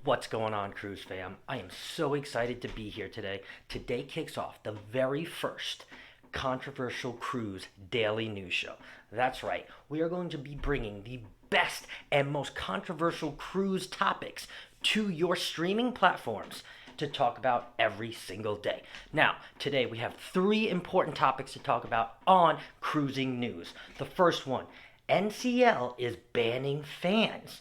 What's going on, Cruise fam? I am so excited to be here today. Today kicks off the very first controversial cruise daily news show. That's right, we are going to be bringing the best and most controversial cruise topics to your streaming platforms to talk about every single day. Now, today we have three important topics to talk about on cruising news. The first one, NCL is banning fans.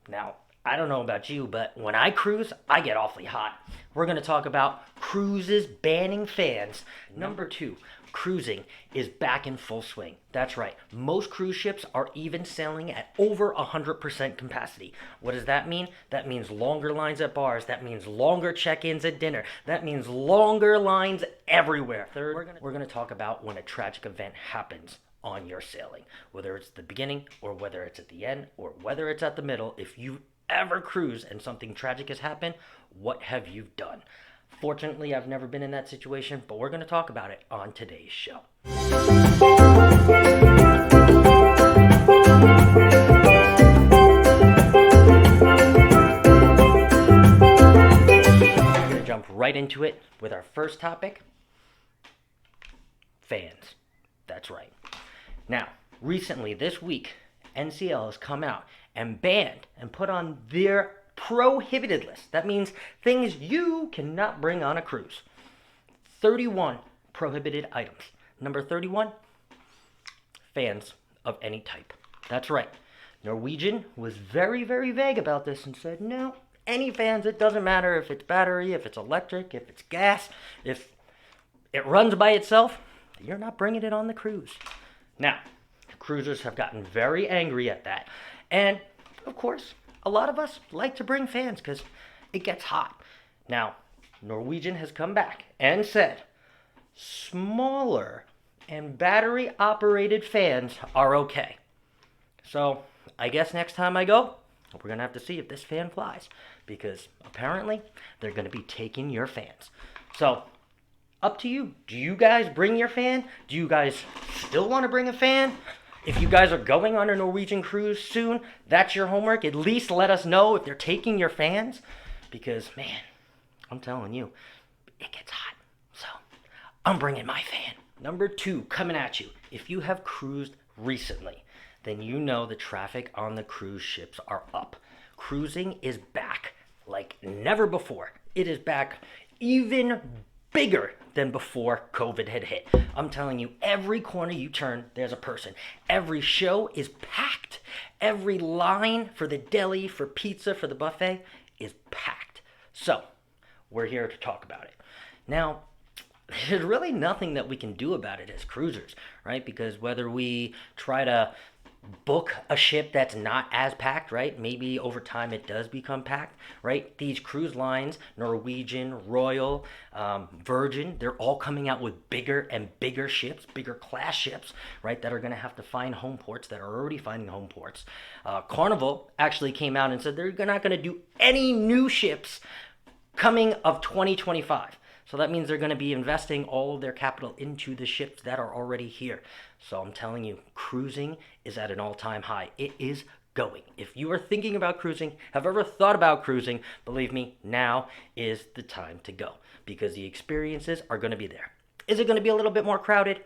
Now, I don't know about you, but when I cruise, I get awfully hot. We're going to talk about cruises banning fans. Number two, cruising is back in full swing. That's right. Most cruise ships are even sailing at over 100% capacity. What does that mean? That means longer lines at bars. That means longer check-ins at dinner. That means longer lines everywhere. Third, we're going to talk about when a tragic event happens on your sailing, whether it's the beginning or whether it's at the end or whether it's at the middle. If you ever cruise and something tragic has happened, what have you done? Fortunately, I've never been in that situation, but we're going to talk about it on today's show. We're going to jump right into it with our first topic, fans. That's right. Now, recently, this week, NCL has come out and banned and put on their prohibited list. That means things you cannot bring on a cruise. 31 prohibited items. Number 31, fans of any type. That's right. Norwegian was very, very vague about this and said, no, any fans, it doesn't matter if it's battery, if it's electric, if it's gas, if it runs by itself, you're not bringing it on the cruise. Now, cruisers have gotten very angry at that. And, of course, a lot of us like to bring fans because it gets hot. Now, Norwegian has come back and said smaller and battery-operated fans are okay. So, I guess next time I go, we're going to have to see if this fan flies because apparently they're going to be taking your fans. So, up to you. Do you guys bring your fan? Do you guys still want to bring a fan? If you guys are going on a Norwegian cruise soon, that's your homework. At least let us know if they're taking your fans. Because, man, I'm telling you, it gets hot. So, I'm bringing my fan. Number two, coming at you. If you have cruised recently, then you know the traffic on the cruise ships are up. Cruising is back like never before. It is back even bigger than before COVID had hit. I'm telling you, every corner you turn, there's a person. Every show is packed. Every line for the deli, for pizza, for the buffet is packed. So, we're here to talk about it. Now, there's really nothing that we can do about it as cruisers, right? Because whether we try to book a ship that's not as packed, right? Maybe over time it does become packed, right? These cruise lines, Norwegian, Royal, Virgin, they're all coming out with bigger and bigger ships, bigger class ships, right? That are going to have to find home ports, that are already finding home ports. Carnival actually came out and said they're not going to do any new ships coming of 2025. So that means they're going to be investing all of their capital into the ships that are already here. So I'm telling you, cruising is at an all-time high. It is going. If you are thinking about cruising, have ever thought about cruising, believe me, now is the time to go because the experiences are going to be there. Is it going to be a little bit more crowded?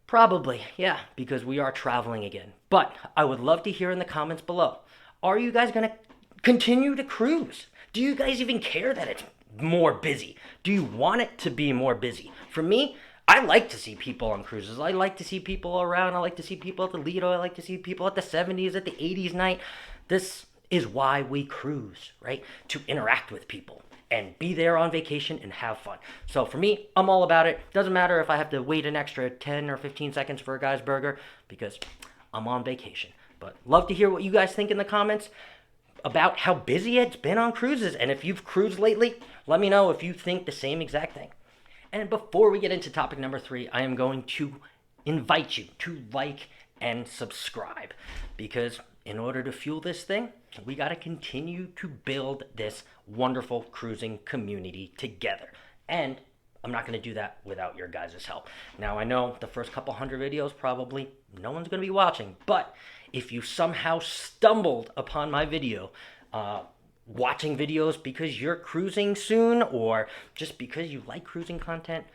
Probably, yeah, because we are traveling again. But I would love to hear in the comments below, are you guys going to continue to cruise? Do you guys even care that it's more busy? Do you want it to be more busy? For me, I like to see people on cruises. I like to see people around. I like to see people at the Lido. I like to see people at the 70s, at the 80s night. This is why we cruise, right? To interact with people and be there on vacation and have fun. So for me, I'm all about it. Doesn't matter if I have to wait an extra 10 or 15 seconds for a guy's burger because I'm on vacation. But love to hear what you guys think in the comments about how busy it's been on cruises. And if you've cruised lately, let me know if you think the same exact thing. And before we get into topic number 3, I am going to invite you to like and subscribe because in order to fuel this thing, we got to continue to build this wonderful cruising community together. And I'm not going to do that without your guys' help. Now, I know the first couple hundred videos probably no one's going to be watching, but if you somehow stumbled upon my video, watching videos because you're cruising soon or just because you like cruising content,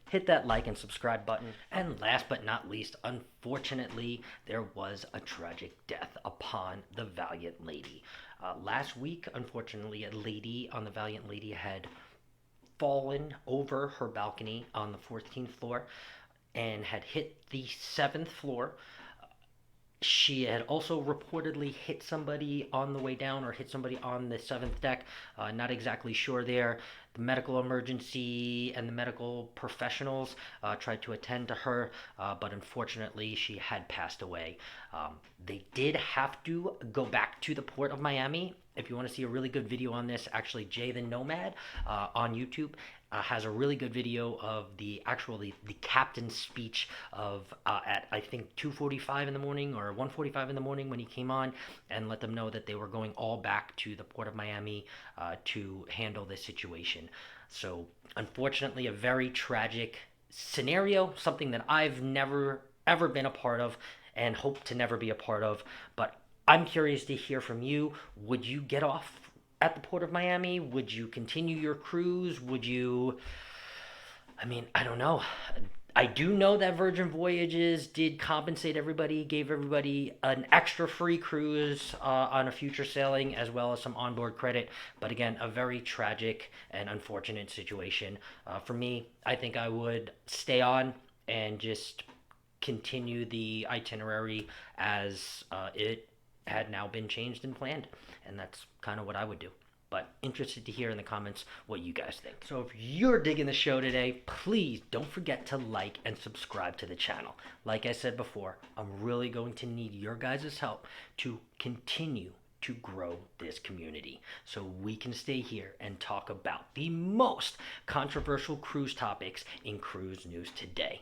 hit that like and subscribe button. And last but not least, unfortunately, there was a tragic death upon the Valiant Lady. Last week, unfortunately, a lady on the Valiant Lady had fallen over her balcony on the 14th floor and had hit the 7th floor. She had also reportedly hit somebody on the way down or hit somebody on the 7th deck. Not exactly sure there. The medical emergency and the medical professionals tried to attend to her, but unfortunately she had passed away. They did have to go back to the port of Miami. If you want to see a really good video on this, actually Jay the Nomad on YouTube has a really good video of the captain's speech of at I think 2:45 in the morning or 1:45 in the morning when he came on and let them know that they were going all back to the port of Miami to handle this situation. So unfortunately, a very tragic scenario, something that I've never ever been a part of and hope to never be a part of. But I'm curious to hear from you. Would you get off at the port of Miami? Would you continue your cruise? Would you? I mean, I don't know. I do know that Virgin Voyages did compensate everybody, gave everybody an extra free cruise on a future sailing, as well as some onboard credit. But again, a very tragic and unfortunate situation. For me, I think I would stay on and just continue the itinerary as it had now been changed and planned. And that's kind of what I would do. But interested to hear in the comments what you guys think. So if you're digging the show today, please don't forget to like and subscribe to the channel. Like I said before, I'm really going to need your guys' help to continue to grow this community so we can stay here and talk about the most controversial cruise topics in cruise news today.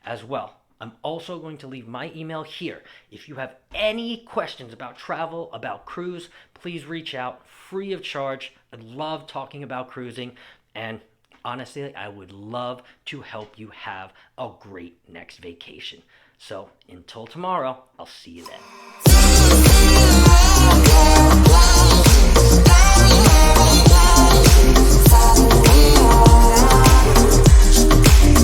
As well, I'm also going to leave my email here. If you have any questions about travel, about cruise, please reach out free of charge. I love talking about cruising, and honestly, I would love to help you have a great next vacation. So until tomorrow, I'll see you then.